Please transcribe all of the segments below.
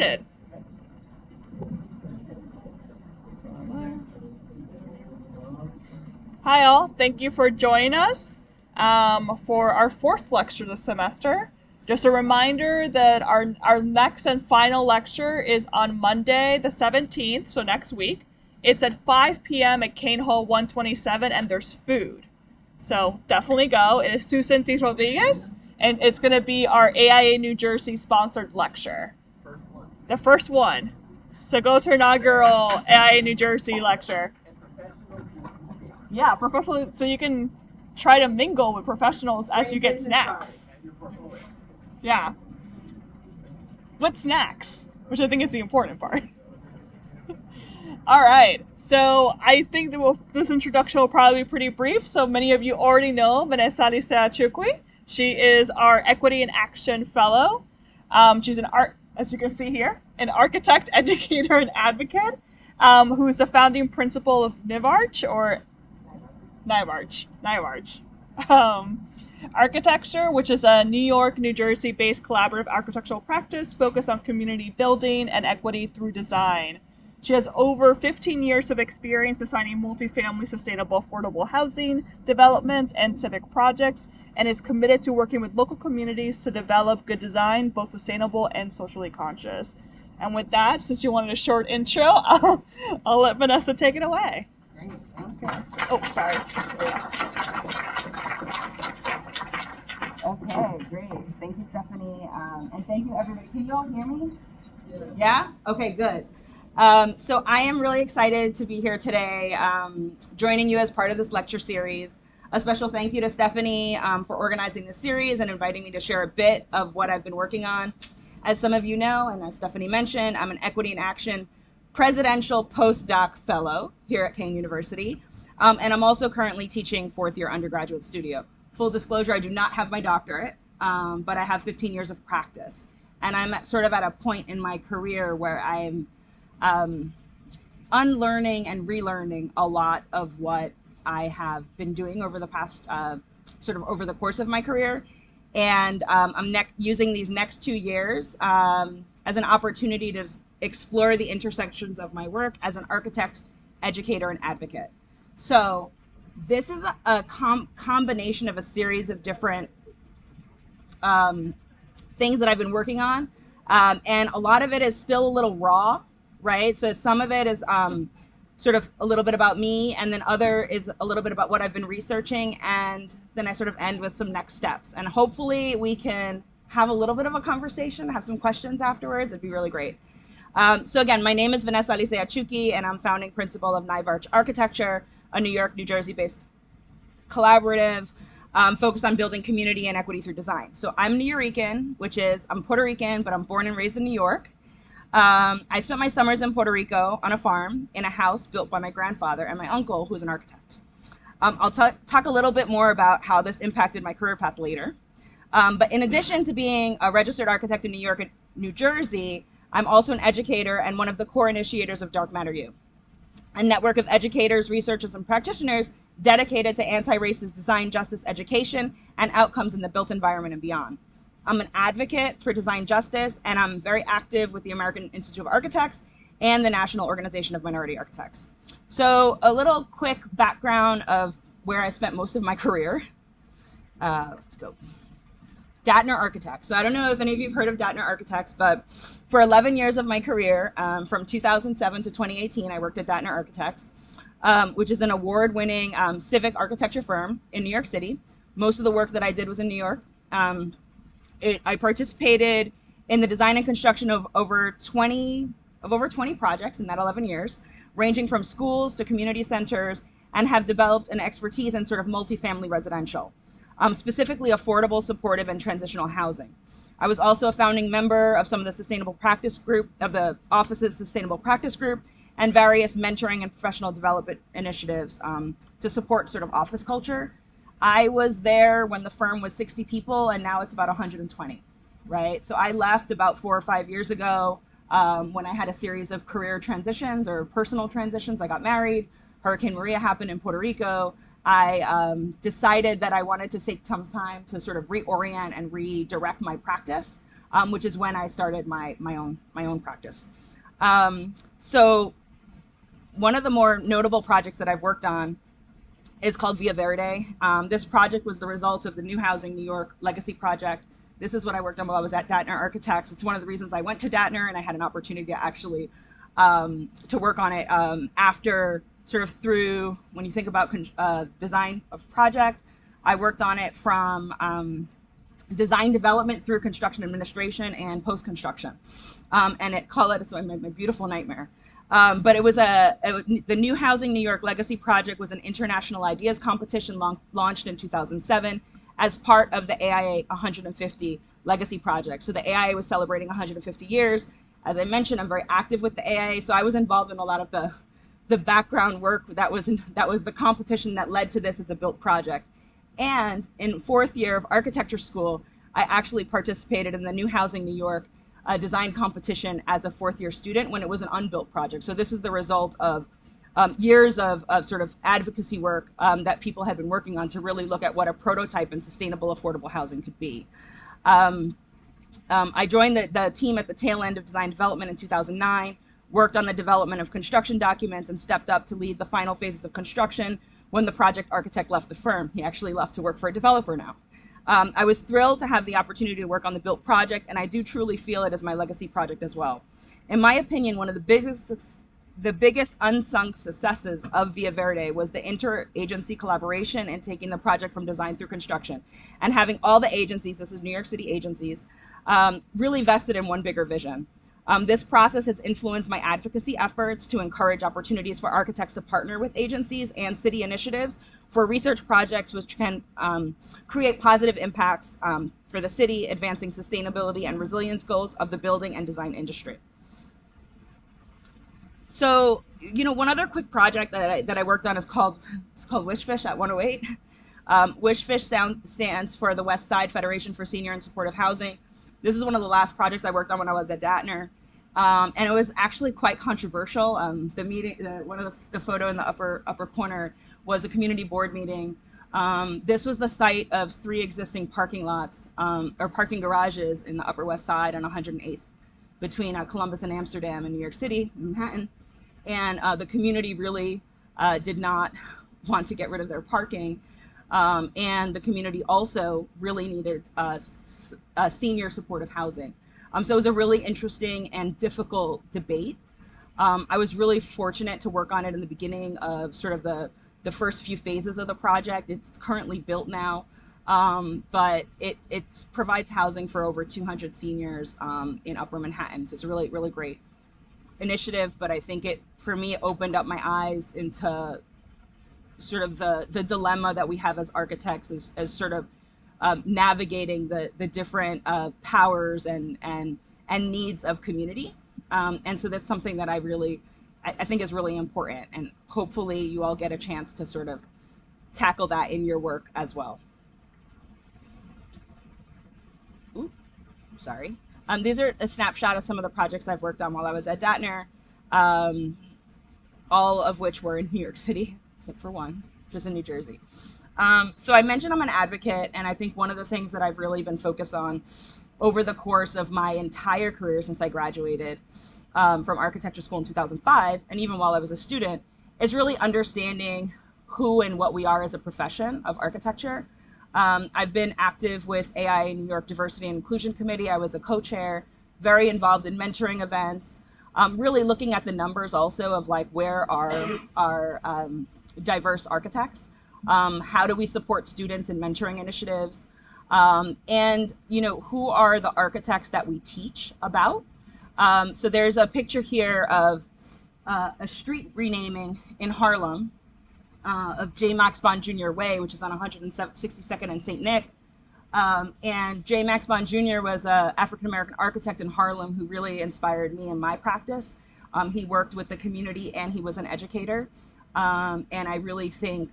started. Hi all, thank you for joining us for our fourth lecture this semester. Just a reminder that our next and final lecture is on Monday the 17th, so next week. It's at 5 p.m. at Kane Hall 127 and there's food. So definitely go. It is Susan T. Rodriguez and it's going to be our AIA New Jersey sponsored lecture. The first one. So go to inaugural AIA New Jersey lecture. Yeah, professional, so you can try to mingle with professionals as you get snacks. Yeah. With snacks, which I think is the important part. All right, so I think that this introduction will probably be pretty brief. So many of you already know Venesa Alicea-Chuqui. She is our Equity in Action Fellow. She's an as you can see here, an architect, educator, and advocate who is the founding principal of NIVARCH. Architecture, which is a New York, New Jersey-based collaborative architectural practice focused on community building and equity through design. She has over 15 years of experience designing multifamily sustainable affordable housing, development, and civic projects, and is committed to working with local communities to develop good design, both sustainable and socially conscious. And with that, since you wanted a short intro, I'll let Venesa take it away. Great, thank you. Oh, sorry. Okay, great. Thank you, Stephanie. And thank you, everybody. Can you all hear me? Yeah? Okay, good. So I am really excited to be here today, joining you as part of this lecture series. A special thank you to Stephanie for organizing this series and inviting me to share a bit of what I've been working on. As some of you know, and as Stephanie mentioned, I'm an Equity in Action Presidential Postdoc Fellow here at Kane University. And I'm also currently teaching fourth year undergraduate studio. Full disclosure, I do not have my doctorate, but I have 15 years of practice. And I'm sort of at a point in my career where I'm unlearning and relearning a lot of what I have been doing over the past, over the course of my career. And I'm using these next 2 years as an opportunity to explore the intersections of my work as an architect, educator, and advocate. So this is a combination of a series of different things that I've been working on. And a lot of it is still a little raw, right? So some of it is sort of a little bit about me, and then other is a little bit about what I've been researching, and then I sort of end with some next steps. And hopefully we can have a little bit of a conversation, have some questions afterwards. It'd be really great. So again, my name is Venesa Alicea-Chuqui, and I'm founding principal of NIVARCH Architecture, a New York, New Jersey-based collaborative focused on building community and equity through design. So I'm Nuyorican, I'm Puerto Rican, but I'm born and raised in New York. I spent my summers in Puerto Rico on a farm in a house built by my grandfather and my uncle, who's an architect. I'll talk a little bit more about how this impacted my career path later. But in addition to being a registered architect in New York and New Jersey, I'm also an educator and one of the core initiators of Dark Matter U, a network of educators, researchers, and practitioners dedicated to anti-racist design, justice, education, and outcomes in the built environment and beyond. I'm an advocate for design justice, and I'm very active with the American Institute of Architects and the National Organization of Minority Architects. So a little quick background of where I spent most of my career. Let's go. Dattner Architects. So I don't know if any of you have heard of Dattner Architects, but for 11 years of my career, from 2007 to 2018, I worked at Dattner Architects, which is an award-winning civic architecture firm in New York City. Most of the work that I did was in New York. I participated in the design and construction of over 20 projects in that 11 years, ranging from schools to community centers, and have developed an expertise in sort of multifamily residential. Specifically affordable, supportive, and transitional housing. I was also a founding member of some of the Sustainable Practice Group, of the office's Sustainable Practice Group, and various mentoring and professional development initiatives to support sort of office culture. I was there when the firm was 60 people, and now it's about 120, right? So I left about 4 or 5 years ago when I had a series of career transitions or personal transitions. I got married, Hurricane Maria happened in Puerto Rico. I decided that I wanted to take some time to sort of reorient and redirect my practice which is when I started my own practice. So one of the more notable projects that I've worked on is called Via Verde. This project was the result of the New Housing New York Legacy Project. This is what I worked on while I was at Dattner Architects. It's one of the reasons I went to Dattner, and I had an opportunity to actually to work on it after sort of through, when you think about design of project, I worked on it from design development through construction administration and post-construction. And it called it, so my beautiful nightmare. But it was the New Housing New York Legacy Project was an international ideas competition launched in 2007 as part of the AIA 150 Legacy Project. So the AIA was celebrating 150 years. As I mentioned, I'm very active with the AIA, so I was involved in a lot of the background work that was the competition that led to this as a built project. And in fourth year of architecture school, I actually participated in the New Housing New York design competition as a fourth year student when it was an unbuilt project. So this is the result of years of sort of advocacy work that people had been working on to really look at what a prototype and sustainable affordable housing could be. I joined the team at the tail end of design development in 2009, worked on the development of construction documents, and stepped up to lead the final phases of construction when the project architect left the firm. He actually left to work for a developer now. I was thrilled to have the opportunity to work on the built project, and I do truly feel it as my legacy project as well. In my opinion, one of the biggest unsung successes of Via Verde was the interagency collaboration in taking the project from design through construction and having all the agencies, this is New York City agencies, really vested in one bigger vision. This process has influenced my advocacy efforts to encourage opportunities for architects to partner with agencies and city initiatives for research projects which can create positive impacts for the city, advancing sustainability and resilience goals of the building and design industry. So, one other quick project that I worked on is called Wishfish at 108. Wishfish stands for the West Side Federation for Senior and Supportive Housing. This is one of the last projects I worked on when I was at Dattner. And it was actually quite controversial. The meeting, one of the photo in the upper corner was a community board meeting. This was the site of 3 existing parking lots or parking garages in the Upper West Side on 108th between Columbus and Amsterdam in New York City, Manhattan. And the community really did not want to get rid of their parking. And the community also really needed senior supportive housing. So it was a really interesting and difficult debate. I was really fortunate to work on it in the beginning of sort of the first few phases of the project. It's currently built now, but it provides housing for over 200 seniors in Upper Manhattan. So it's a really, really great initiative, but I think for me, it opened up my eyes into sort of the dilemma that we have as architects as sort of navigating the different powers and needs of community. And so that's something that I think is really important, and hopefully you all get a chance to sort of tackle that in your work as well. Ooh, sorry. These are a snapshot of some of the projects I've worked on while I was at Dattner, all of which were in New York City, except for one, which is in New Jersey. So I mentioned I'm an advocate, and I think one of the things that I've really been focused on over the course of my entire career since I graduated from architecture school in 2005, and even while I was a student, is really understanding who and what we are as a profession of architecture. I've been active with AIA New York Diversity and Inclusion Committee. I was a co-chair, very involved in mentoring events, really looking at the numbers also of like where are diverse architects. How do we support students in mentoring initiatives? And, who are the architects that we teach about? So there's a picture here of a street renaming in Harlem of J. Max Bond Jr. Way, which is on 162nd and St. Nick. And J. Max Bond Jr. was an African-American architect in Harlem who really inspired me in my practice. He worked with the community and he was an educator. And I really think,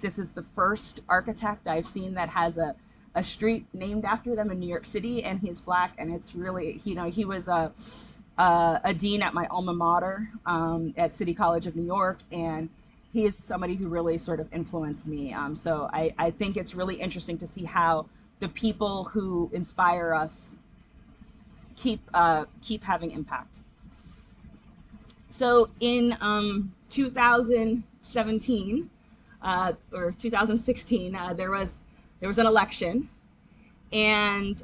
this is the first architect I've seen that has a street named after them in New York City, and he's Black, and it's really, he was a dean at my alma mater at City College of New York, and he is somebody who really sort of influenced me. So I think it's really interesting to see how the people who inspire us keep having impact. So in 2017 or 2016, there was an election, and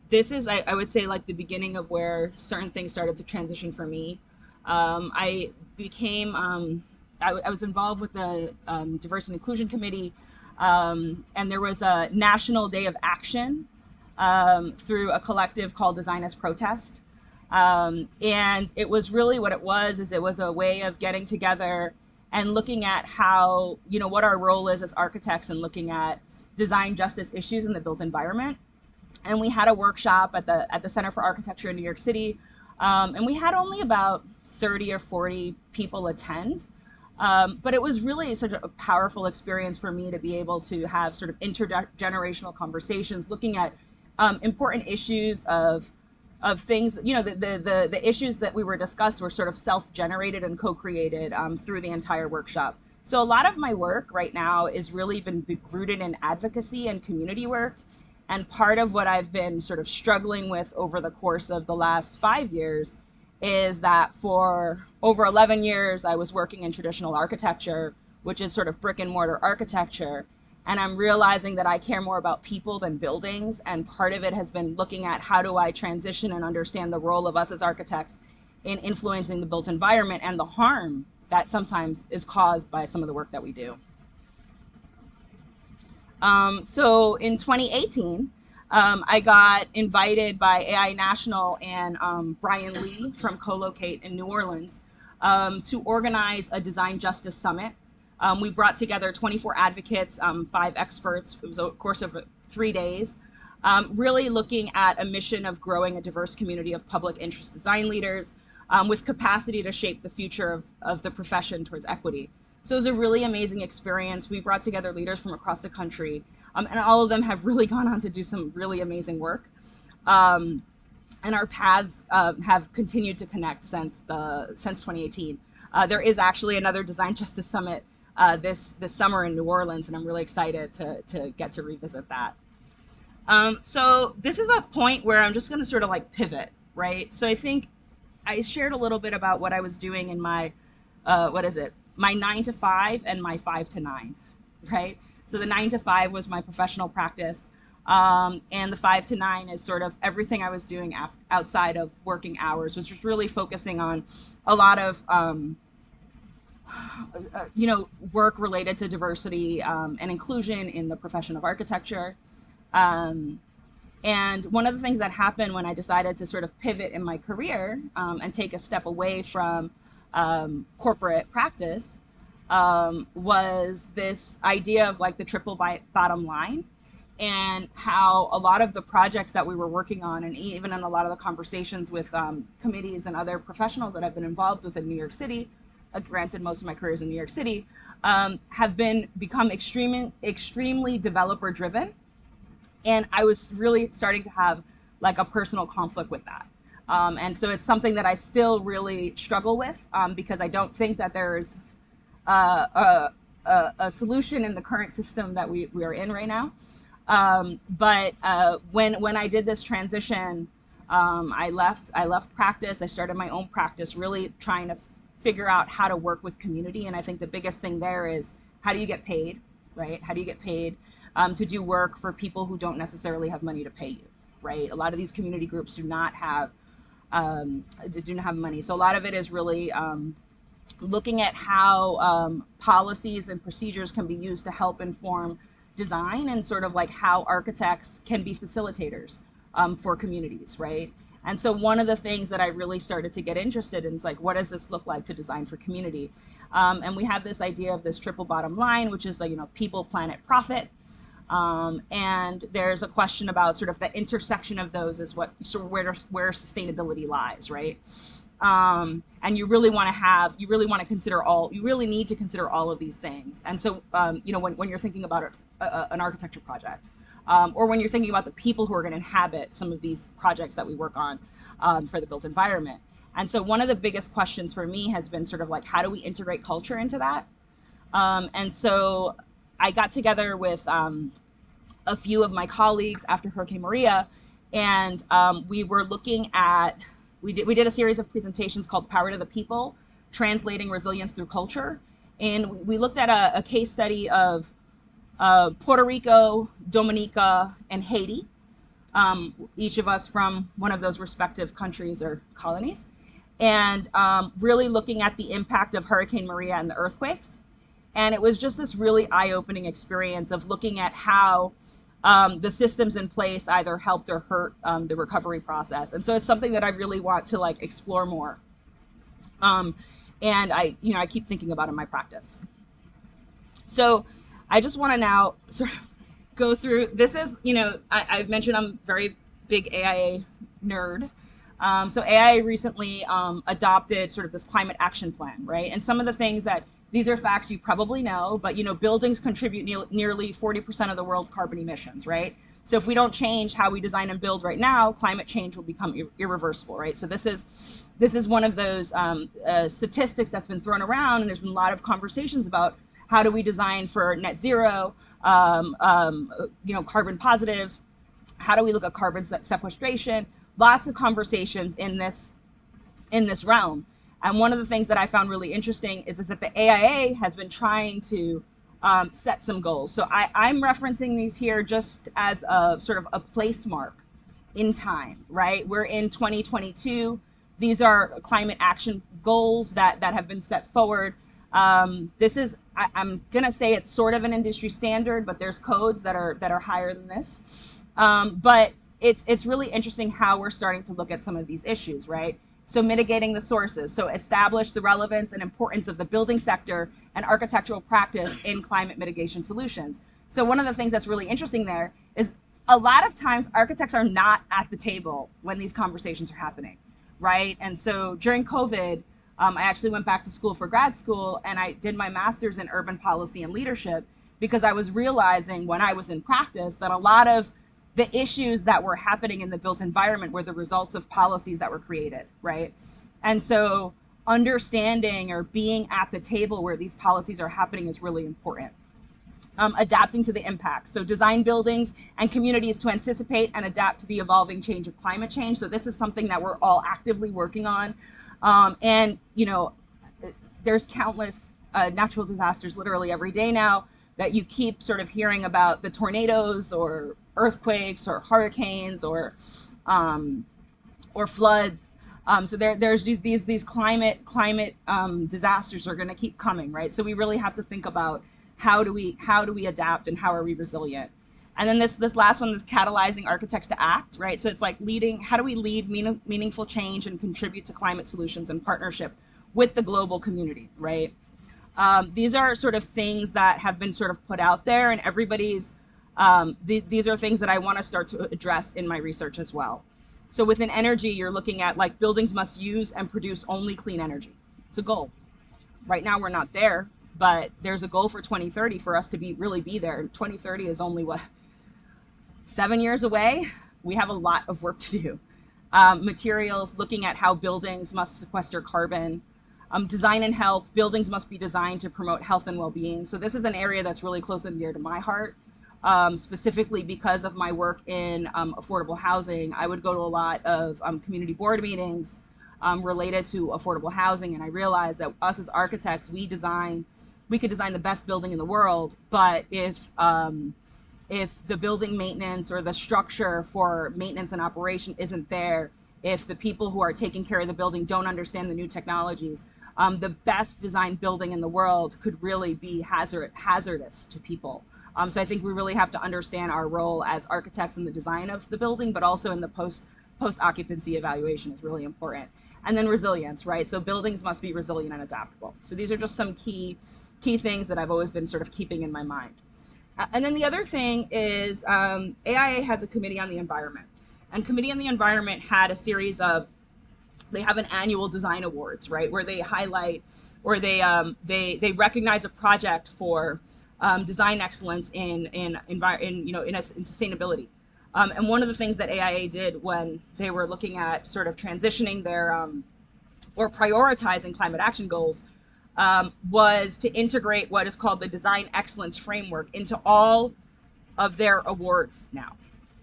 this is, I would say, like the beginning of where certain things started to transition for me. I became I was involved with the Diversity and Inclusion Committee, and there was a National Day of Action through a collective called Design as Protest. And it was really what it was a way of getting together and looking at how, what our role is as architects, and looking at design justice issues in the built environment. And we had a workshop at the Center for Architecture in New York City, and we had only about 30 or 40 people attend. But it was really such a powerful experience for me to be able to have sort of intergenerational conversations, looking at important issues of things. The issues that we were discussed were sort of self-generated and co-created through the entire workshop. So a lot of my work right now is really been rooted in advocacy and community work. And part of what I've been sort of struggling with over the course of the last 5 years is that for over 11 years, I was working in traditional architecture, which is sort of brick and mortar architecture. And I'm realizing that I care more about people than buildings. And part of it has been looking at how do I transition and understand the role of us as architects in influencing the built environment and the harm that sometimes is caused by some of the work that we do. So in 2018, I got invited by AI National and Brian Lee from Co-Locate in New Orleans to organize a Design Justice Summit. We brought together 24 advocates, 5 experts. It was a course of 3 days, really looking at a mission of growing a diverse community of public interest design leaders with capacity to shape the future of the profession towards equity. So it was a really amazing experience. We brought together leaders from across the country, and all of them have really gone on to do some really amazing work. And our paths have continued to connect since 2018. There is actually another Design Justice Summit this summer in New Orleans, and I'm really excited to get to revisit that. So this is a point where I'm just going to sort of like pivot, right? So I think I shared a little bit about what I was doing in my my 9 to 5 and my 5 to 9, right? So the 9 to 5 was my professional practice, and the 5 to 9 is sort of everything I was doing outside of working hours, which was really focusing on a lot of work related to diversity and inclusion in the profession of architecture. And one of the things that happened when I decided to sort of pivot in my career and take a step away from corporate practice was this idea of like the triple bottom line, and how a lot of the projects that we were working on, and even in a lot of the conversations with committees and other professionals that I've been involved with in New York City, granted most of my career is in New York City, have become extremely developer driven. And I was really starting to have like a personal conflict with that. And so it's something that I still really struggle with, because I don't think that there's a solution in the current system that we are in right now. But when I did this transition, I left practice. I started my own practice, really trying to figure out how to work with community. And I think the biggest thing there is, how do you get paid, right? How do you get paid to do work for people who don't necessarily have money to pay you, right? A lot of these community groups do not have money. So a lot of it is really looking at how policies and procedures can be used to help inform design, and sort of like how architects can be facilitators for communities, right? And so one of the things that I really started to get interested in is like, what does this look like to design for community? And we have this idea of this triple bottom line, which is like, people, planet, profit. And there's a question about sort of the intersection of those is where sustainability lies, right? And you really want to consider you really need to consider all of these things. And so, when you're thinking about an architecture project, or when you're thinking about the people who are going to inhabit some of these projects that we work on for the built environment. And so one of the biggest questions for me has been sort of like, how do we integrate culture into that? And so I got together with a few of my colleagues after Hurricane Maria, And we were looking at, we did a series of presentations called Power to the People, Translating Resilience Through Culture. And we looked at a case study of Puerto Rico, Dominica, and Haiti, each of us from one of those respective countries or colonies, and really looking at the impact of Hurricane Maria and the earthquakes. And it was just this really eye-opening experience of looking at how the systems in place either helped or hurt the recovery process. And so it's something that I really want to like explore more. And I keep thinking about in my practice. So I just want to now sort of go through, this is, I've mentioned I'm a very big AIA nerd. So AIA recently adopted sort of this climate action plan, right? And some of the things that, these are facts you probably know, but buildings contribute nearly 40% of the world's carbon emissions, right? So if we don't change how we design and build right now, climate change will become irreversible, right? So this is one of those statistics that's been thrown around, and there's been a lot of conversations about how do we design for net zero, carbon positive, how do we look at carbon sequestration, lots of conversations in this realm. And one of the things that I found really interesting is that the AIA has been trying to set some goals. So I'm referencing these here just as a sort of a place mark in time, right? We're in 2022. These are climate action goals that have been set forward. This is, I'm gonna say it's sort of an industry standard, but there's codes that are higher than this. But it's really interesting how we're starting to look at some of these issues, right? So mitigating the sources, so establish the relevance and importance of the building sector and architectural practice in climate mitigation solutions. So one of the things that's really interesting there is a lot of times architects are not at the table when these conversations are happening, right? And so during COVID, I actually went back to school for grad school, and I did my master's in urban policy and leadership because I was realizing when I was in practice that a lot of the issues that were happening in the built environment were the results of policies that were created, right? And so understanding or being at the table where these policies are happening is really important. Adapting to the impact. So design buildings and communities to anticipate and adapt to the evolving change of climate change. So this is something that we're all actively working on. And there's countless natural disasters literally every day now that you keep sort of hearing about, the tornadoes or earthquakes or hurricanes or floods. So there's these climate disasters are going to keep coming, right? So we really have to think about how do we adapt and how are we resilient? And then this last one is catalyzing architects to act, right? So it's like how do we lead meaningful change and contribute to climate solutions in partnership with the global community, right? These are sort of things that have been sort of put out there, and everybody's, these are things that I want to start to address in my research as well. So within energy, you're looking at like buildings must use and produce only clean energy. It's a goal. Right now we're not there, but there's a goal for 2030 for us to really be there. 2030 is only 7 years away. We have a lot of work to do. Materials, looking at how buildings must sequester carbon. Design and health, buildings must be designed to promote health and well-being. So this is an area that's really close and dear to my heart, specifically because of my work in affordable housing. I would go to a lot of community board meetings related to affordable housing, and I realized that us as architects, we could design the best building in the world, but if the building maintenance or the structure for maintenance and operation isn't there, if the people who are taking care of the building don't understand the new technologies, the best designed building in the world could really be hazardous to people. So I think we really have to understand our role as architects in the design of the building, but also in the post-occupancy evaluation is really important. And then resilience, right? So buildings must be resilient and adaptable. So these are just some key things that I've always been sort of keeping in my mind. And then the other thing is AIA has a committee on the environment. And Committee on the Environment had a series of, they have an annual design awards, right, where they highlight or they recognize a project for design excellence in sustainability. And one of the things that AIA did when they were looking at sort of transitioning their or prioritizing climate action goals was to integrate what is called the design excellence framework into all of their awards now.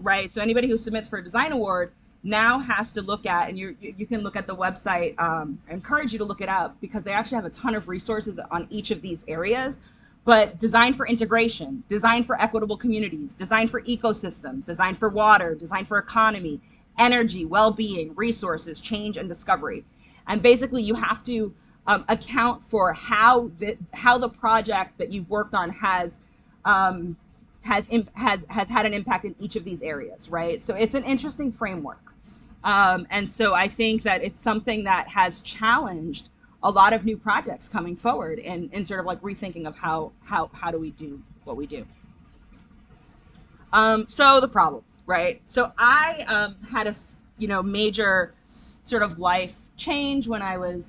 right? So anybody who submits for a design award now has to look at, and you can look at the website. I encourage you to look it up because they actually have a ton of resources on each of these areas. But design for integration, design for equitable communities, design for ecosystems, design for water, design for economy, energy, well-being, resources, change, and discovery. And basically you have to account for how the project that you've worked on has had an impact in each of these areas, right? So it's an interesting framework. And so I think that it's something that has challenged a lot of new projects coming forward in sort of like rethinking of how do we do what we do. So the problem, right? So I had a major sort of life change when I was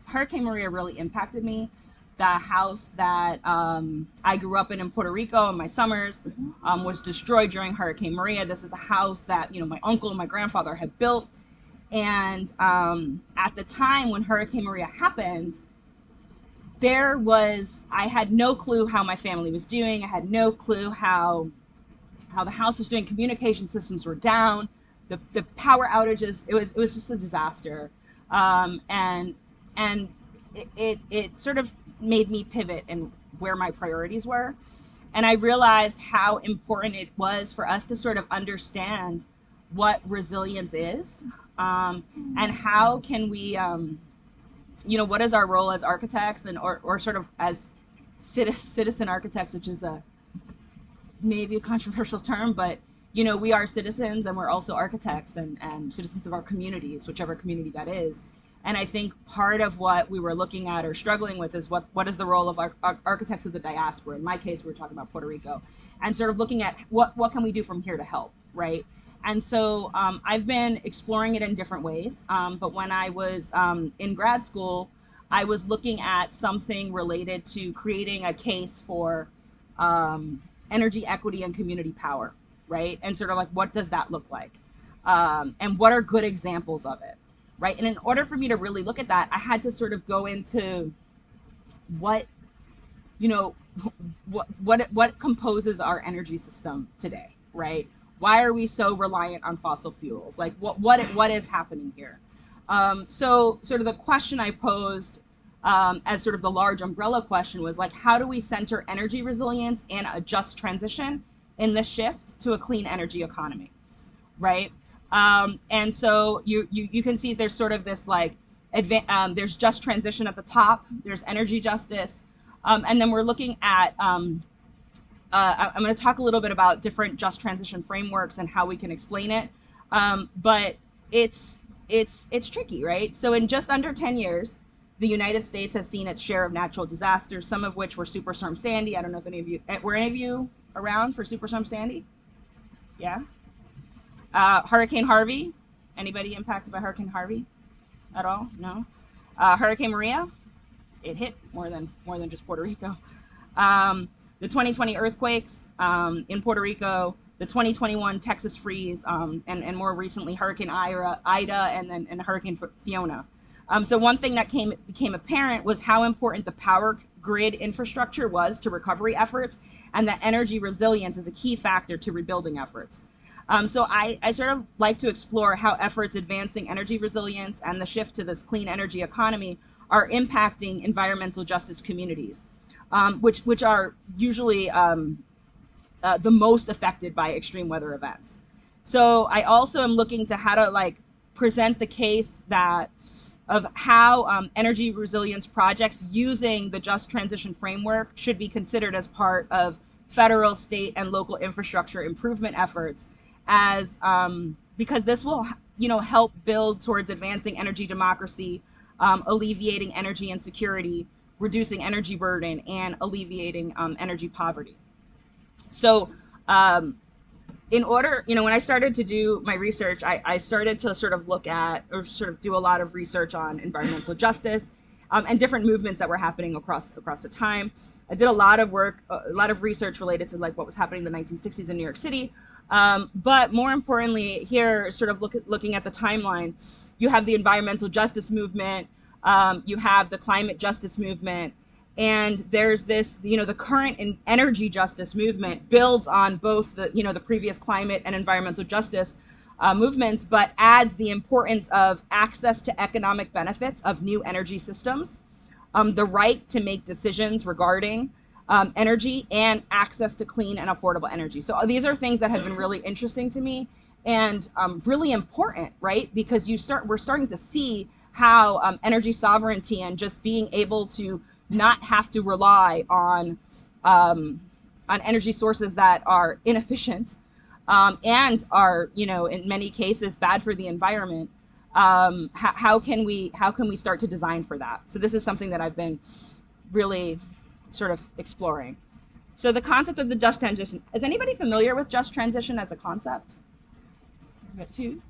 Hurricane Maria really impacted me. The house that I grew up in Puerto Rico in my summers was destroyed during Hurricane Maria. This is a house that my uncle and my grandfather had built. And at the time when Hurricane Maria happened, I had no clue how my family was doing. I had no clue how the house was doing. Communication systems were down. The power outages, it was just a disaster. And it sort of made me pivot in where my priorities were. And I realized how important it was for us to sort of understand what resilience is, and how can we, what is our role as architects or sort of as citizen architects, which is maybe a controversial term, but we are citizens and we're also architects and citizens of our communities, whichever community that is. And I think part of what we were looking at or struggling with is what is the role of our architects of the diaspora. In my case, we're talking about Puerto Rico, and sort of looking at what can we do from here to help, right? And so I've been exploring it in different ways. But when I was in grad school, I was looking at something related to creating a case for energy equity and community power, right? And sort of like, what does that look like? And what are good examples of it? Right. And in order for me to really look at that, I had to sort of go into what composes our energy system today, right? Why are we so reliant on fossil fuels? Like what is happening here? So sort of the question I posed as sort of the large umbrella question was like, how do we center energy resilience and a just transition in the shift to a clean energy economy, right? And so you can see there's sort of this like, there's just transition at the top, there's energy justice, and then we're looking at, I'm going to talk a little bit about different just transition frameworks and how we can explain it, but it's tricky, right? So in just under 10 years, the United States has seen its share of natural disasters, some of which were Superstorm Sandy. I don't know if were any of you around for Superstorm Sandy? Yeah? Hurricane Harvey. Anybody impacted by Hurricane Harvey at all? No. Hurricane Maria. It hit more than just Puerto Rico. The 2020 earthquakes in Puerto Rico. The 2021 Texas freeze, and more recently Hurricane Ida, and Hurricane Fiona. So one thing that became apparent was how important the power grid infrastructure was to recovery efforts, and that energy resilience is a key factor to rebuilding efforts. So I sort of like to explore how efforts advancing energy resilience and the shift to this clean energy economy are impacting environmental justice communities, which are usually the most affected by extreme weather events. So I also am looking to how to like present the case of how energy resilience projects using the just transition framework should be considered as part of federal, state, and local infrastructure improvement efforts, as because this will help build towards advancing energy democracy, alleviating energy insecurity, reducing energy burden, and alleviating energy poverty. So in order, when I started to do my research, I started to sort of look at or sort of do a lot of research on environmental justice and different movements that were happening across the time. I did a lot of work, a lot of research related to like what was happening in the 1960s in New York City. But more importantly, here, sort of looking at the timeline, you have the environmental justice movement, you have the climate justice movement, And there's this, the current energy justice movement builds on both the previous climate and environmental justice movements, but adds the importance of access to economic benefits of new energy systems, the right to make decisions regarding energy, and access to clean and affordable energy. So these are things that have been really interesting to me and really important, right? Because we're starting to see how energy sovereignty and just being able to not have to rely on energy sources that are inefficient and are, in many cases bad for the environment. How can we start to design for that? So this is something that I've been really sort of exploring. So the concept of the just transition. Is anybody familiar with just transition as a concept? Two?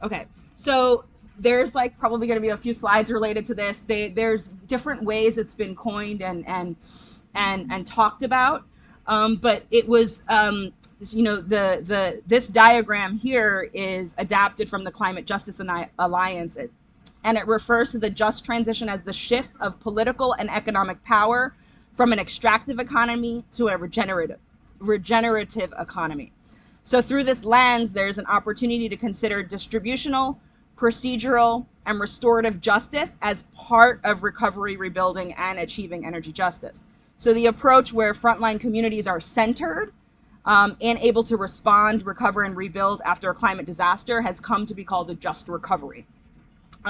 Okay. So there's like probably going to be a few slides related to this. There's different ways it's been coined and talked about. But it was, this diagram here is adapted from the Climate Justice Alliance, and it refers to the just transition as the shift of political and economic power from an extractive economy to a regenerative economy. So through this lens, there's an opportunity to consider distributional, procedural, and restorative justice as part of recovery, rebuilding, and achieving energy justice. So the approach where frontline communities are centered and able to respond, recover, and rebuild after a climate disaster has come to be called a just recovery.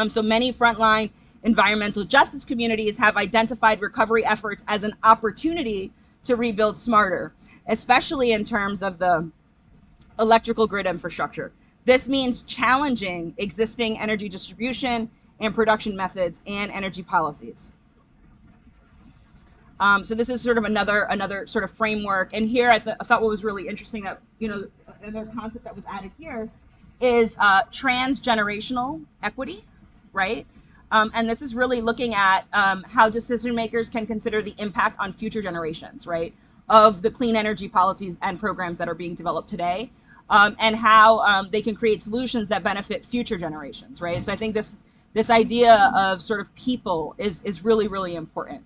So many frontline environmental justice communities have identified recovery efforts as an opportunity to rebuild smarter, especially in terms of the electrical grid infrastructure. This means challenging existing energy distribution and production methods and energy policies. So this is sort of another sort of framework. And here I thought what was really interesting that, another concept that was added here is transgenerational equity, right? And this is really looking at how decision makers can consider the impact on future generations, right, of the clean energy policies and programs that are being developed today, and how they can create solutions that benefit future generations, right? So I think this idea of sort of people is really, really important.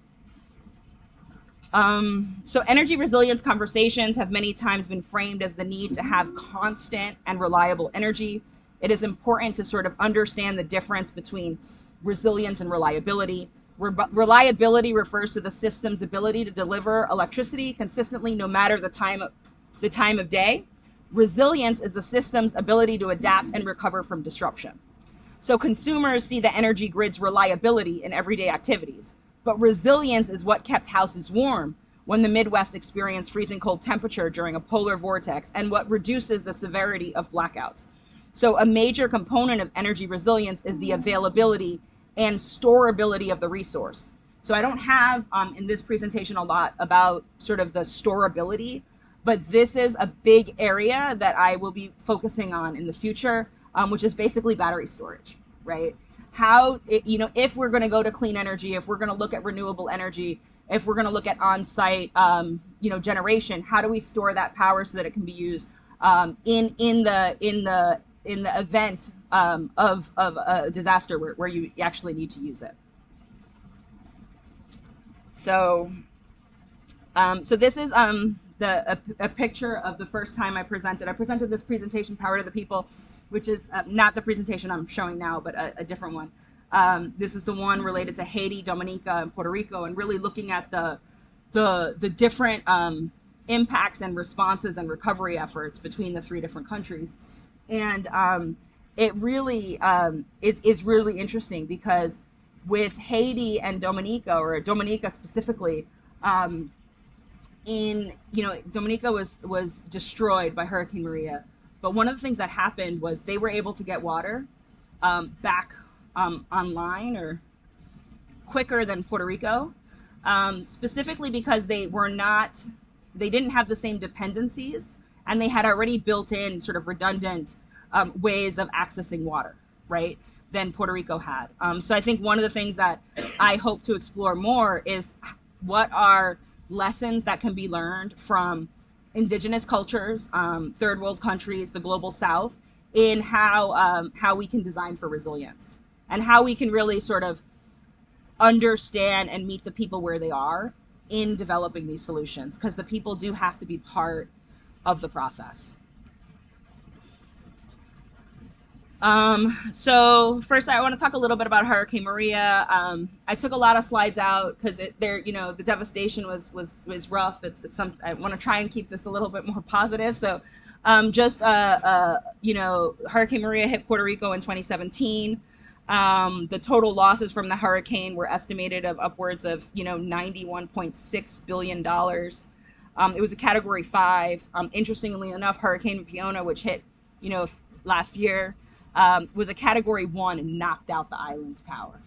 So energy resilience conversations have many times been framed as the need to have constant and reliable energy. It is important to sort of understand the difference between resilience and reliability. Reliability refers to the system's ability to deliver electricity consistently no matter the time of day. Resilience is the system's ability to adapt and recover from disruption. So consumers see the energy grid's reliability in everyday activities, but resilience is what kept houses warm when the Midwest experienced freezing cold temperature during a polar vortex, and what reduces the severity of blackouts. So a major component of energy resilience is the availability and storability of the resource. So I don't have in this presentation a lot about sort of the storability, but this is a big area that I will be focusing on in the future, which is basically battery storage, right? How, if we're going to go to clean energy, if we're going to look at renewable energy, if we're going to look at on-site, generation, how do we store that power so that it can be used in the event of a disaster where you actually need to use it? So, so this is a picture of the first time I presented. I presented this presentation, Power to the People, which is not the presentation I'm showing now, but a different one. This is the one related to Haiti, Dominica, and Puerto Rico, and really looking at the different impacts and responses and recovery efforts between the three different countries. And it really is really interesting because with Haiti and Dominica, or Dominica specifically, Dominica was destroyed by Hurricane Maria. But one of the things that happened was they were able to get water back online or quicker than Puerto Rico, specifically because they didn't have the same dependencies, and they had already built in sort of redundant ways of accessing water, right, than Puerto Rico had. So I think one of the things that I hope to explore more is what are lessons that can be learned from indigenous cultures, third world countries, the global south, in how we can design for resilience, and how we can really sort of understand and meet the people where they are in developing these solutions, because the people do have to be part of the process. So first I want to talk a little bit about Hurricane Maria. I took a lot of slides out because the devastation was rough. I want to try and keep this a little bit more positive. So, Hurricane Maria hit Puerto Rico in 2017. The total losses from the hurricane were estimated of upwards of, $91.6 billion. It was a Category 5. Interestingly enough, Hurricane Fiona, which hit, last year, was a Category 1 and knocked out the island's power.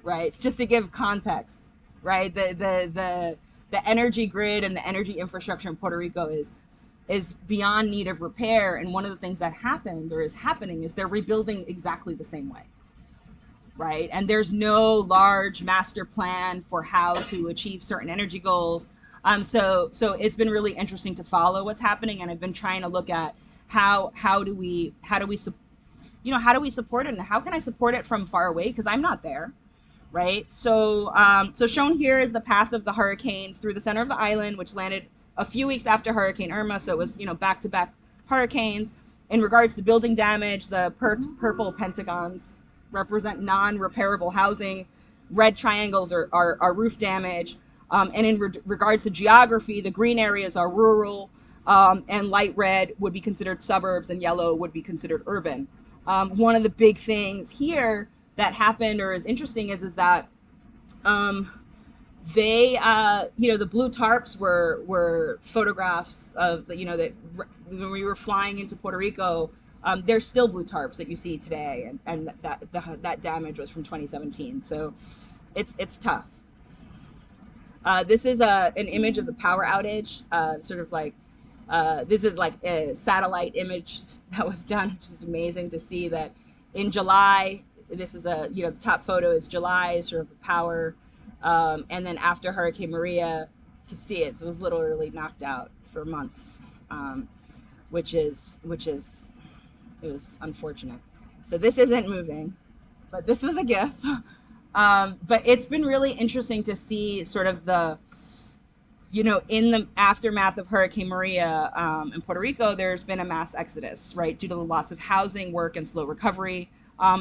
Right? Just to give context, right? The energy grid and the energy infrastructure in Puerto Rico is beyond need of repair. And one of the things that happened or is happening is they're rebuilding exactly the same way. Right? And there's no large master plan for how to achieve certain energy goals. So it's been really interesting to follow what's happening, and I've been trying to look at how do we support it, and how can I support it from far away, because I'm not there, right? So shown here is the path of the hurricane through the center of the island, which landed a few weeks after Hurricane Irma. So it was back-to-back hurricanes. In regards to building damage, the purple pentagons represent non-repairable housing. Red triangles are roof damage. And in regards to geography, the green areas are rural, and light red would be considered suburbs, and yellow would be considered urban. One of the big things here that happened or is interesting is that the blue tarps were photographs of that when we were flying into Puerto Rico. There's still blue tarps that you see today, and that damage was from 2017. So it's tough. This is an image of the power outage, this is like a satellite image that was done, which is amazing to see that in July. This is the top photo is July, sort of the power, and then after Hurricane Maria, you can see it was literally knocked out for months, which was unfortunate. So this isn't moving, but this was a gift. But it's been really interesting to see sort of in the aftermath of Hurricane Maria in Puerto Rico, there's been a mass exodus, right, due to the loss of housing, work, and slow recovery.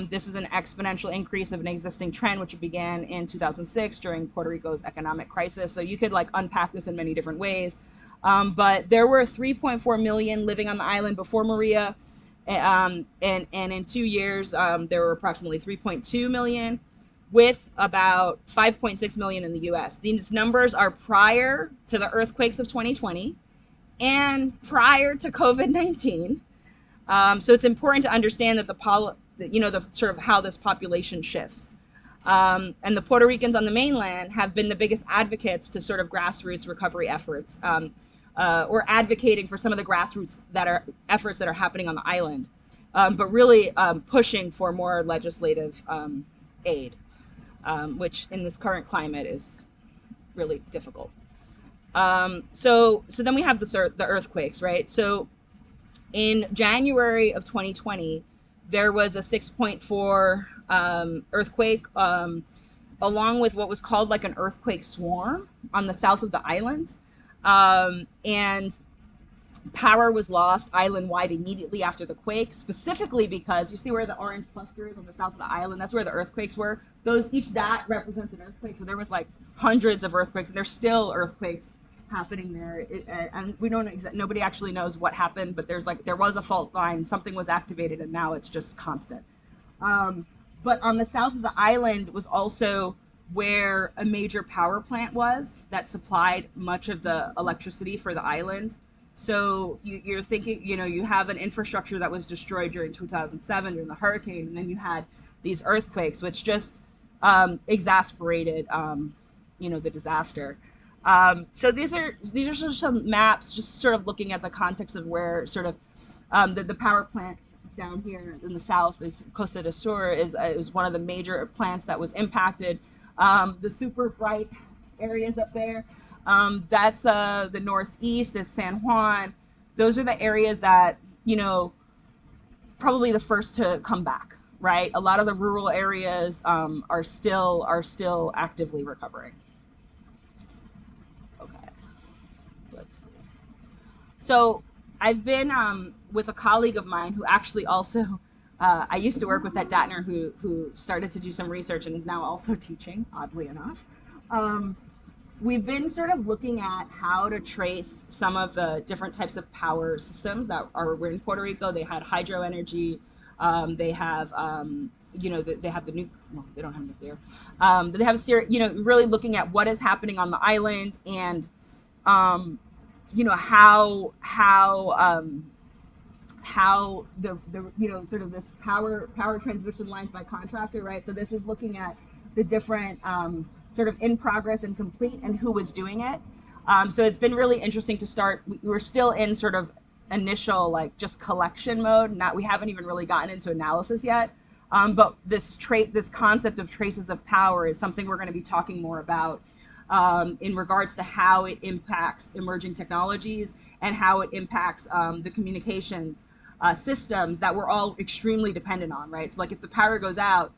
This is an exponential increase of an existing trend, which began in 2006 during Puerto Rico's economic crisis. So you could unpack this in many different ways. But there were 3.4 million living on the island before Maria. And in 2 years, there were approximately 3.2 million, with about 5.6 million in the US. These numbers are prior to the earthquakes of 2020 and prior to COVID-19. So it's important to understand that the sort of how this population shifts. And the Puerto Ricans on the mainland have been the biggest advocates to sort of grassroots recovery efforts, or advocating for some of the grassroots efforts that are happening on the island, but really pushing for more legislative aid, which in this current climate is really difficult. So then we have the earthquakes, right? So in January of 2020, there was a 6.4 earthquake, along with what was called an earthquake swarm on the south of the island. And power was lost island-wide immediately after the quake, specifically because you see where the orange cluster is on the south of the island. That's where the earthquakes were. Each dot represents an earthquake. So there was hundreds of earthquakes, and there's still earthquakes happening there. And we don't nobody actually knows what happened, but there was a fault line, something was activated, and now it's just constant. But on the south of the island was also where a major power plant was that supplied much of the electricity for the island. So you're thinking, you have an infrastructure that was destroyed during 2007 during the hurricane, and then you had these earthquakes, which just exasperated, the disaster. So these are sort of some maps, just sort of looking at the context of where sort of the power plant down here in the south is Costa de Sur is one of the major plants that was impacted. The super bright areas up there, that's the northeast is San Juan. Those are the areas that, probably the first to come back, right? A lot of the rural areas are still actively recovering. Okay, let's see. So I've been with a colleague of mine who actually also I used to work with at Datner, who started to do some research and is now also teaching, oddly enough. Um, we've been sort of looking at how to trace some of the different types of power systems that were in Puerto Rico. They had hydro energy, they have they have the no, they don't have nuclear, but they have really looking at what is happening on the island and um, how the sort of this power transmission lines by contractor, right? So this is looking at the different sort of in progress and complete and who was doing it. So it's been really interesting to start. We're still in sort of initial like just collection mode. Not we haven't even really gotten into analysis yet. But this concept of traces of power is something we're going to be talking more about in regards to how it impacts emerging technologies and how it impacts the communications systems that we're all extremely dependent on, right? So like if the power goes out,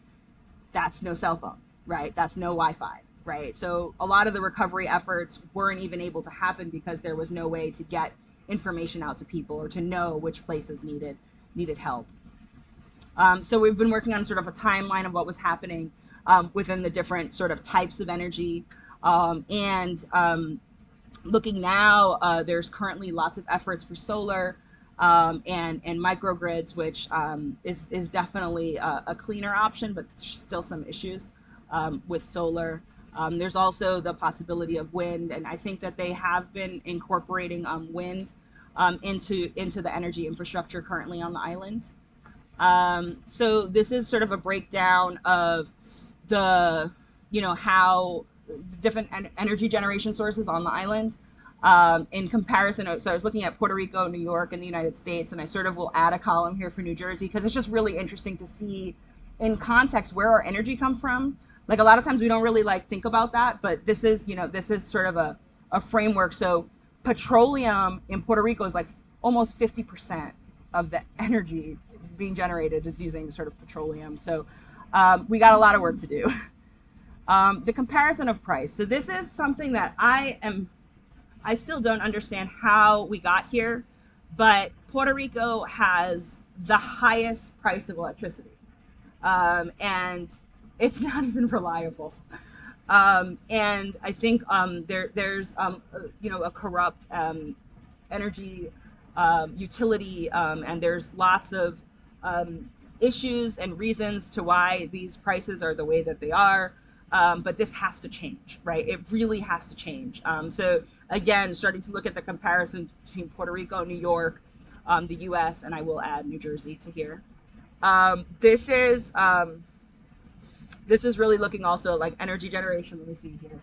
that's no cell phone, right? That's no Wi-Fi, right? So a lot of the recovery efforts weren't even able to happen because there was no way to get information out to people or to know which places needed help. So we've been working on sort of a timeline of what was happening within the different sort of types of energy. Looking now, there's currently lots of efforts for solar and microgrids, which is definitely a cleaner option, but still some issues with solar. There's also the possibility of wind, and I think that they have been incorporating wind into the energy infrastructure currently on the island. So this is sort of a breakdown of the, how different energy generation sources on the island in comparison. So I was looking at Puerto Rico, New York, and the United States, and I sort of will add a column here for New Jersey because it's just really interesting to see in context where our energy comes from. Like a lot of times we don't really like think about that, but this is sort of a framework. So petroleum in Puerto Rico is like almost 50% of the energy being generated is using sort of petroleum. So we got a lot of work to do. The comparison of price. So this is something that I still don't understand how we got here, but Puerto Rico has the highest price of electricity. And it's not even reliable. And I think there's a corrupt energy utility, and there's lots of issues and reasons to why these prices are the way that they are. But this has to change, right? It really has to change. So again, starting to look at the comparison between Puerto Rico, New York, the U.S., and I will add New Jersey to here. This is really looking also like energy generation. Let me see here.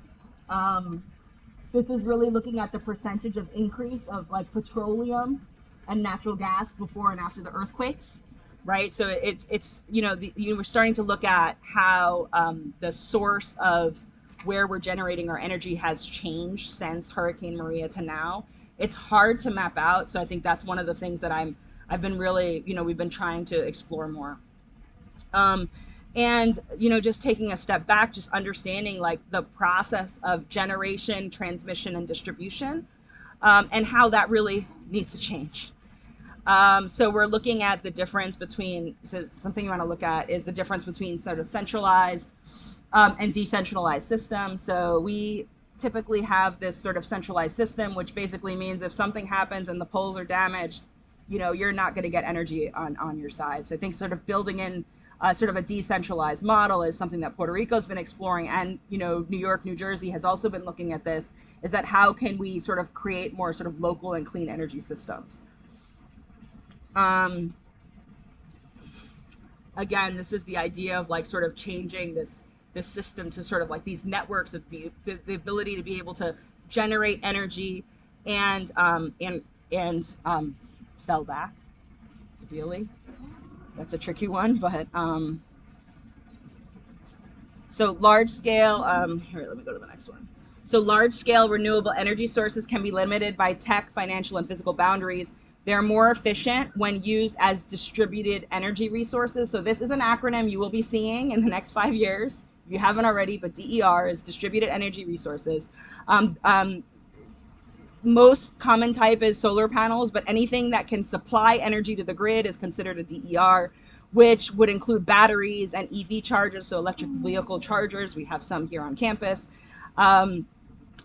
This is really looking at the percentage of increase of like petroleum and natural gas before and after the earthquakes, right? So we're starting to look at how the source of where we're generating our energy has changed since Hurricane Maria to now. It's hard to map out, so I think that's one of the things that I've been really, we've been trying to explore more. And just taking a step back, just understanding like the process of generation, transmission, and distribution, and how that really needs to change. So we're looking at the difference between, so something you want to look at is the difference between sort of centralized and decentralized systems. So we typically have this sort of centralized system, which basically means if something happens and the poles are damaged, you're not going to get energy on your side. So I think sort of building in sort of a decentralized model is something that Puerto Rico's been exploring, and New York, New Jersey has also been looking at this, is that how can we sort of create more sort of local and clean energy systems. Again, this is the idea of like sort of changing this system to sort of like these networks of the ability to be able to generate energy and sell back, ideally. That's a tricky one, but so large scale, here, let me go to the next one. So large scale renewable energy sources can be limited by tech, financial, and physical boundaries, They're more efficient when used as distributed energy resources. So this is an acronym you will be seeing in the next 5 years, if you haven't already, but DER is distributed energy resources. Most common type is solar panels, but anything that can supply energy to the grid is considered a DER, which would include batteries and EV chargers, so electric vehicle chargers. We have some here on campus.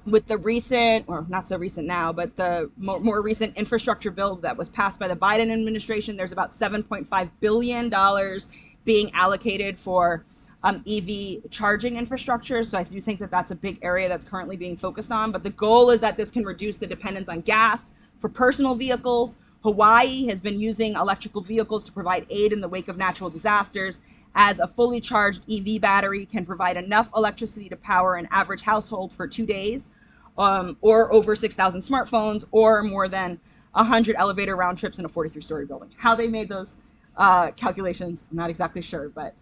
With the recent, or not so recent now, but the more recent infrastructure bill that was passed by the Biden administration, there's about $7.5 billion being allocated for EV charging infrastructure. So I do think that that's a big area that's currently being focused on. But the goal is that this can reduce the dependence on gas for personal vehicles. Hawaii has been using electrical vehicles to provide aid in the wake of natural disasters, as a fully charged EV battery can provide enough electricity to power an average household for 2 days, or over 6,000 smartphones, or more than 100 elevator round trips in a 43-story building. How they made those calculations, I'm not exactly sure, but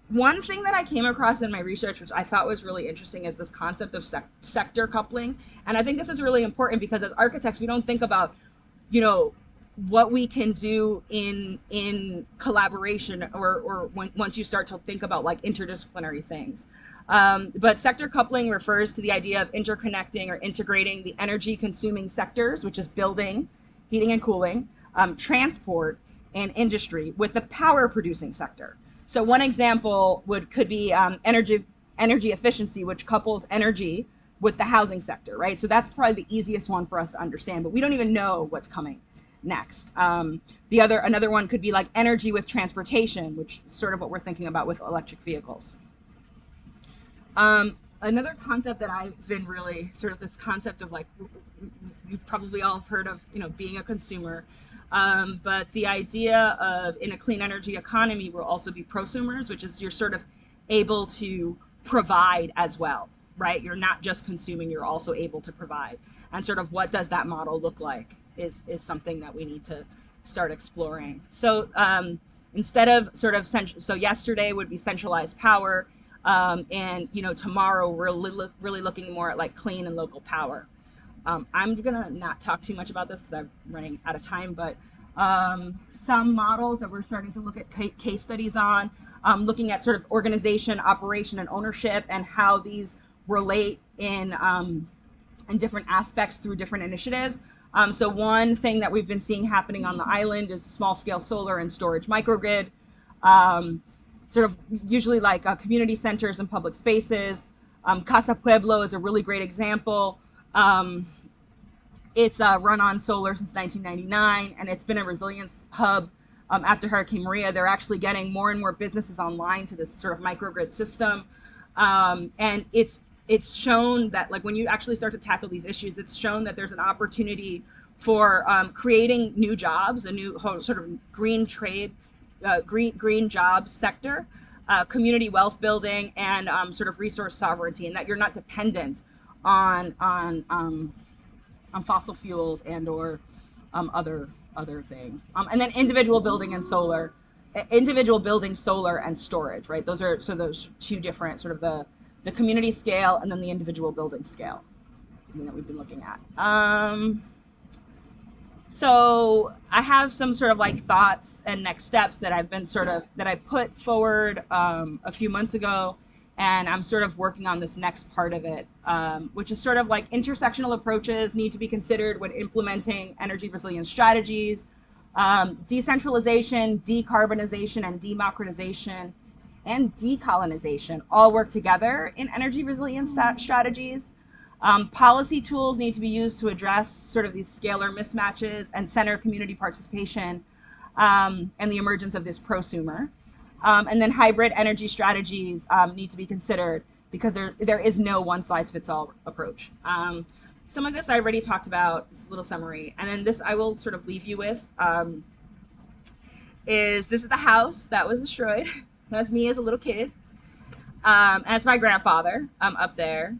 one thing that I came across in my research, which I thought was really interesting, is this concept of sector coupling. And I think this is really important because as architects, we don't think about, you know, what we can do in collaboration, or once you start to think about like interdisciplinary things. But sector coupling refers to the idea of interconnecting or integrating the energy consuming sectors, which is building, heating and cooling, transport, and industry, with the power producing sector. So one example could be energy efficiency, which couples energy with the housing sector, right? So that's probably the easiest one for us to understand, but we don't even know what's coming next. Another one could be like energy with transportation, which is sort of what we're thinking about with electric vehicles. Another concept that I've been really sort of this concept of like, you've probably all heard of, you know, being a consumer. But the idea of in a clean energy economy will also be prosumers, which is you're sort of able to provide as well, right? You're not just consuming, you're also able to provide. And sort of what does that model look like is something that we need to start exploring. So instead of sort of, so yesterday would be centralized power, and you know, tomorrow we're really looking more at like clean and local power. I'm gonna not talk too much about this because I'm running out of time, but some models that we're starting to look at case studies on, looking at sort of organization, operation, and ownership, and how these relate in different aspects through different initiatives. So one thing that we've been seeing happening on the island is small-scale solar and storage microgrid, sort of usually like community centers and public spaces. Casa Pueblo is a really great example. It's run on solar since 1999, and it's been a resilience hub after Hurricane Maria. They're actually getting more and more businesses online to this sort of microgrid system. And it's shown that, like, when you actually start to tackle these issues, it's shown that there's an opportunity for creating new jobs, a new sort of green trade, green job sector, community wealth building, and sort of resource sovereignty, and that you're not dependent on fossil fuels and or other things. And then individual building solar and storage, right? Those two different, sort of the community scale and then the individual building scale, something that we've been looking at. So I have some sort of like thoughts and next steps that I've been that I put forward a few months ago, and I'm sort of working on this next part of it, which is sort of like intersectional approaches need to be considered when implementing energy resilience strategies. Decentralization, decarbonization, and democratization and decolonization all work together in energy resilience strategies. Policy tools need to be used to address sort of these scalar mismatches and center community participation and the emergence of this prosumer. And then hybrid energy strategies need to be considered because there is no one-size-fits-all approach. Some of this I already talked about. It's a little summary. And then this I will sort of leave you with. This is the house that was destroyed. That's me as a little kid. And it's my grandfather up there.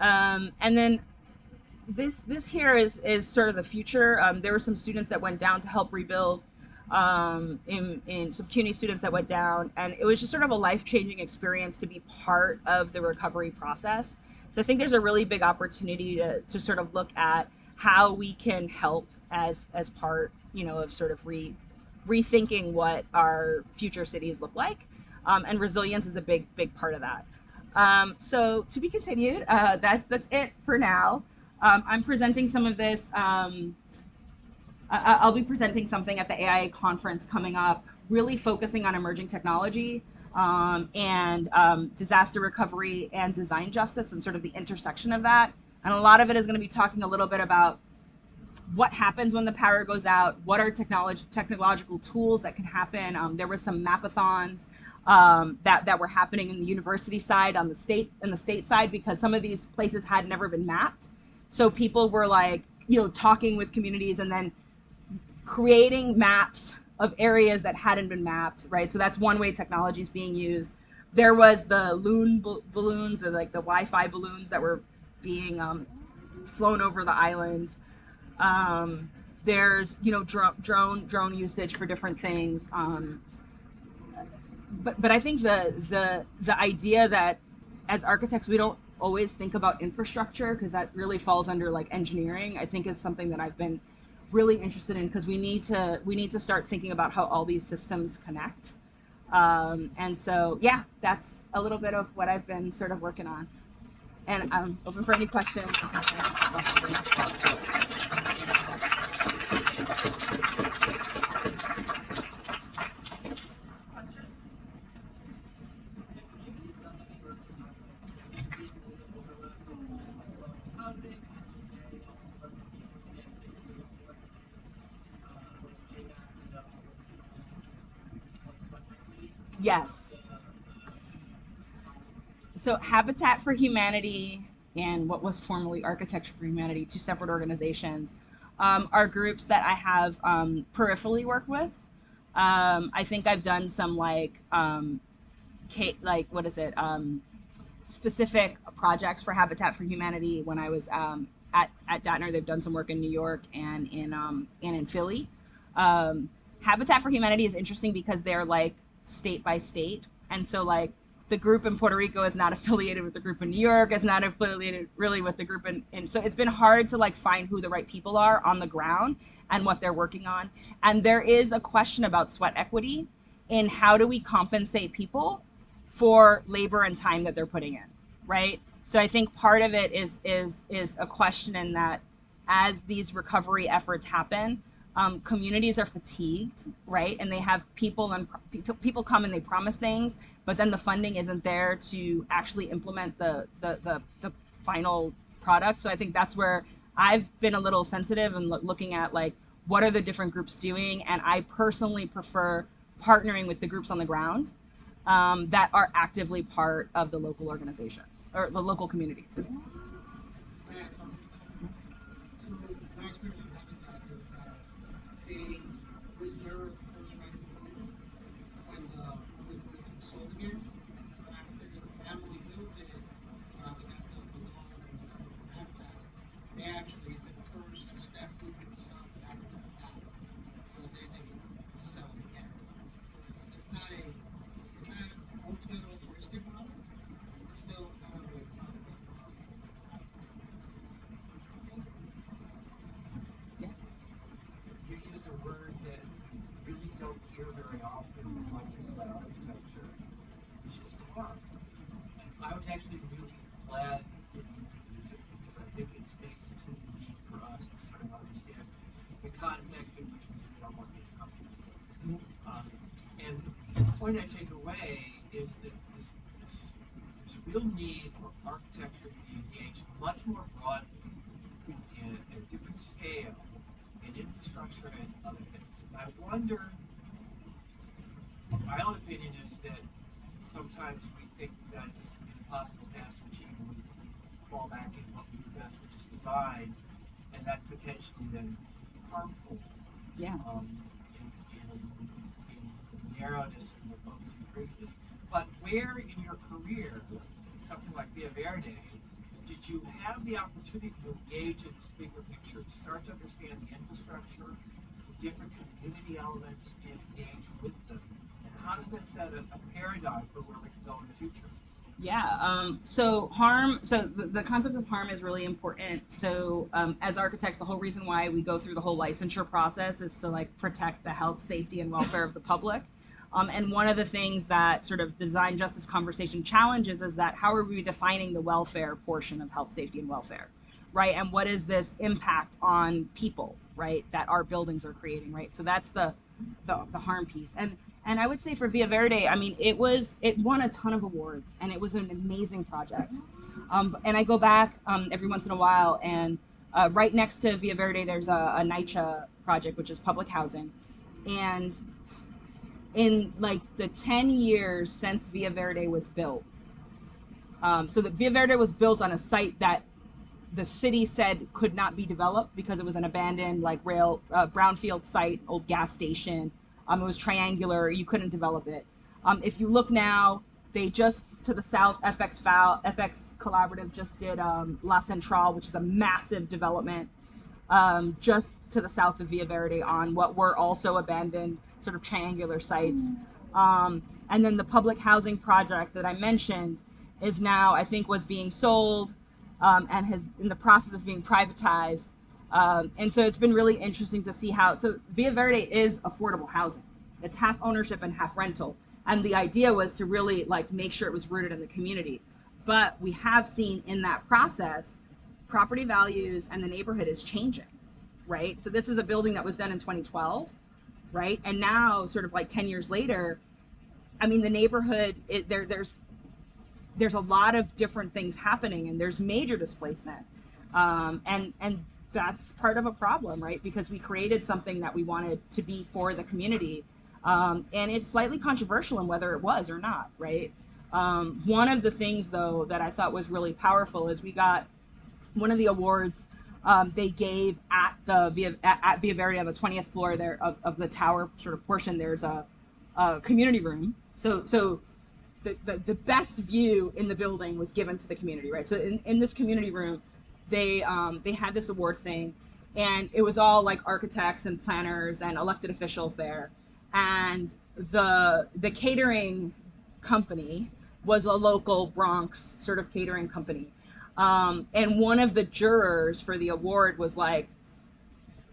And then this here is sort of the future. There were some students that went down to help rebuild, in some CUNY students that went down, and it was just sort of a life-changing experience to be part of the recovery process. So I think there's a really big opportunity to sort of look at how we can help as part of sort of rethinking what our future cities look like. And resilience is a big part of that. So to be continued. That's it for now. I'm presenting some of this. I'll be presenting something at the AIA conference coming up, really focusing on emerging technology and disaster recovery and design justice and sort of the intersection of that. And a lot of it is going to be talking a little bit about what happens when the power goes out, what are technological tools that can happen. There were some mapathons that were happening in the university side, in the state side, because some of these places had never been mapped. So people were like, talking with communities and then creating maps of areas that hadn't been mapped, right? So that's one way technology is being used. There was the loon balloons, or like the Wi-Fi balloons that were being flown over the island. There's drone usage for different things. But I think the idea that as architects we don't always think about infrastructure, because that really falls under like engineering, I think is something that I've been really interested in, because we need to start thinking about how all these systems connect. And so yeah, that's a little bit of what I've been sort of working on, and I'm open for any questions. Yes. So Habitat for Humanity and what was formerly Architecture for Humanity, two separate organizations, are groups that I have peripherally worked with. I think I've done some what is it? Specific projects for Habitat for Humanity when I was at Datner. They've done some work in New York and in Philly. Habitat for Humanity is interesting because they're like state by state, and so like the group in Puerto Rico is not affiliated with the group in New York. It's not affiliated really with the group in so it's been hard to like find who the right people are on the ground and what they're working on. And there is a question about sweat equity in how do we compensate people for labor and time that they're putting in, right? So I think part of it is a question in that as these recovery efforts happen, communities are fatigued, right? And they have people come and they promise things, but then the funding isn't there to actually implement the final product. So I think that's where I've been a little sensitive and looking at like what are the different groups doing, and I personally prefer partnering with the groups on the ground that are actively part of the local organizations or the local communities. They reserve first right of refusal when the public goods are sold again. After the family builds it, they got the loan or whatever from Habitat. They actually, the first step would be to sell to Habitat back, so that they can sell it again. So it's not altogether altruistic model. It's still kind of a You used a word that we really don't hear very often in talking about architecture, which is harm. I was actually really glad that you could use it because I think it speaks to the need for us to sort of understand the context in which we do our work in companies. And the point I take away is that this real need for architecture to be engaged much more broadly in a different scale in infrastructure and other things. And I wonder, my own opinion is that sometimes we think that's an impossible task to achieve, and we fall back in what we do best, which is design, and that's potentially then harmful. Yeah. In the narrowness and the focus and prejudice. But where in your career, something like Via Verde, did you have the opportunity to engage in this bigger picture, to start to understand the infrastructure, the different community elements, and engage with them? And how does that set a paradigm for where we can go in the future? Yeah. So the concept of harm is really important. So as architects, the whole reason why we go through the whole licensure process is to like protect the health, safety, and welfare of the public. And one of the things that sort of design justice conversation challenges is that how are we defining the welfare portion of health, safety, and welfare, right? And what is this impact on people, right, that our buildings are creating, right? So that's the harm piece. And I would say for Via Verde, I mean, it won a ton of awards, and it was an amazing project. And I go back every once in a while, and right next to Via Verde, there's a NYCHA project, which is public housing. And in like the 10 years since Via Verde was built, so that Via Verde was built on a site that the city said could not be developed because it was an abandoned like rail brownfield site, old gas station. It was triangular. You couldn't develop it. If you look now, they just to the south, FX Collaborative just did La Centrale, which is a massive development just to the south of Via Verde on what were also abandoned sort of triangular sites. And then the public housing project that I mentioned is now, I think, was being sold and has in the process of being privatized. And so it's been really interesting to see how, so Via Verde is affordable housing. It's half ownership and half rental. And the idea was to really like make sure it was rooted in the community. But we have seen in that process, property values and the neighborhood is changing, right? So this is a building that was done in 2012, right? And now sort of like 10 years later, I mean, the neighborhood, there's a lot of different things happening and there's major displacement. And that's part of a problem, right? Because we created something that we wanted to be for the community. And it's slightly controversial in whether it was or not, right? One of the things though that I thought was really powerful is we got one of the awards they gave at Via Verde on the 20th floor there of the tower sort of portion. There's a community room. So the best view in the building was given to the community, right? So in this community room, they had this award thing, and it was all like architects and planners and elected officials there, and the catering company was a local Bronx sort of catering company. And one of the jurors for the award was like,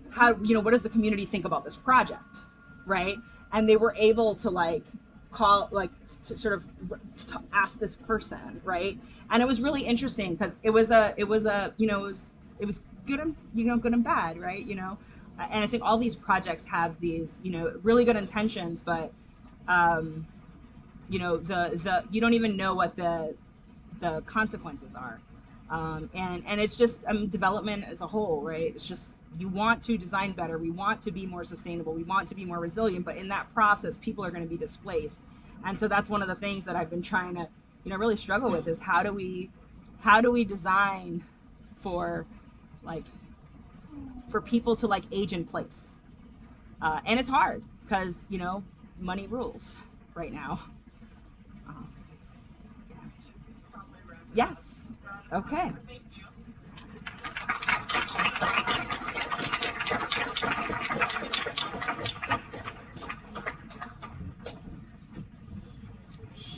how, what does the community think about this project, right? And they were able to like call, like to sort of to ask this person, right? And it was really interesting because it was good and, good and bad, right? And I think all these projects have these, really good intentions, but, you don't even know what the consequences are. And it's just development as a whole, right? It's just, you want to design better, we want to be more sustainable, we want to be more resilient, but in that process people are going to be displaced. And so that's one of the things that I've been trying to really struggle with, is how do we design for people to like age in place, and it's hard because money rules right now. Yes. Okay.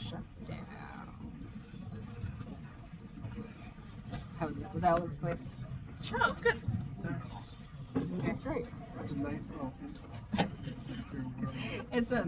Shut down. How was it? Was that all over the place? No, it's good. Okay. It's great. That's a nice little It's a